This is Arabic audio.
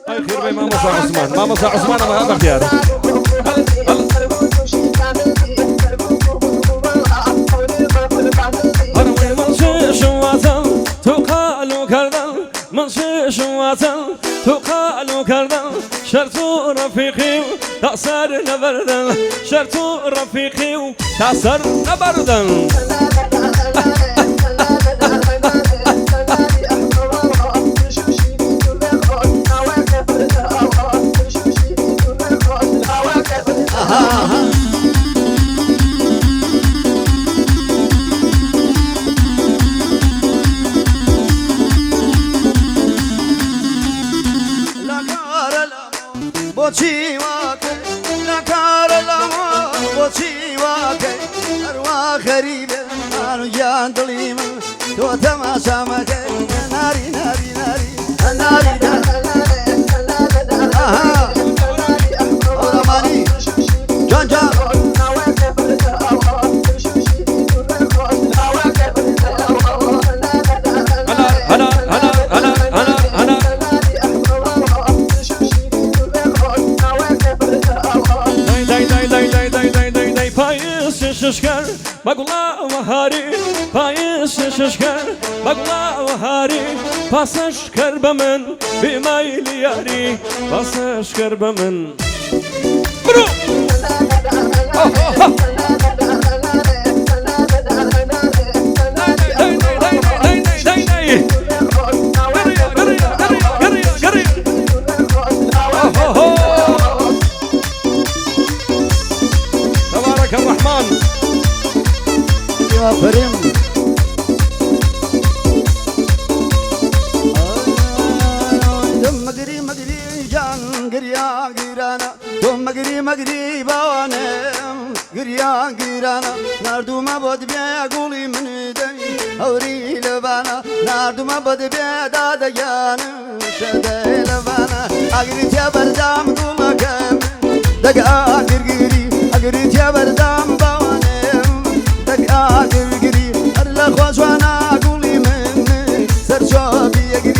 هاي خير بي ماما صاح عثمان، ماما صاح عثمان ما هذا اختيار. أروي من شيش واتن تقالو كردن، من شيش واتن تقالو كردن، شرطو رفيقي تأثر نبردن، شرطو رفيقي تأثر نبردن. بوچی واکه نکار لما بوچی واکه اروا غریبه من جان دلیم تو تماشا مکه ناری ناری ناری ناری آها رمانی جان جان ششكر بقلا وهاري بايس ششكر بقلا وهاري باسشكر بمن بمايل ياري باسشكر بمن برو تبارك الرحمن فريم دم مغري مغري جان غريا غيرانا دم مغري مغري باوانا غريا غيرانا ناردو ما بود بيا غولي من دي اوري لبانا ناردو ما بود بيا دادا جان شدي لبانا اغري تيا بردام غومكم دغا غرغري اغري تيا بردام باوانا دغا غرغري خوش وانا قولي من سرشابي يجري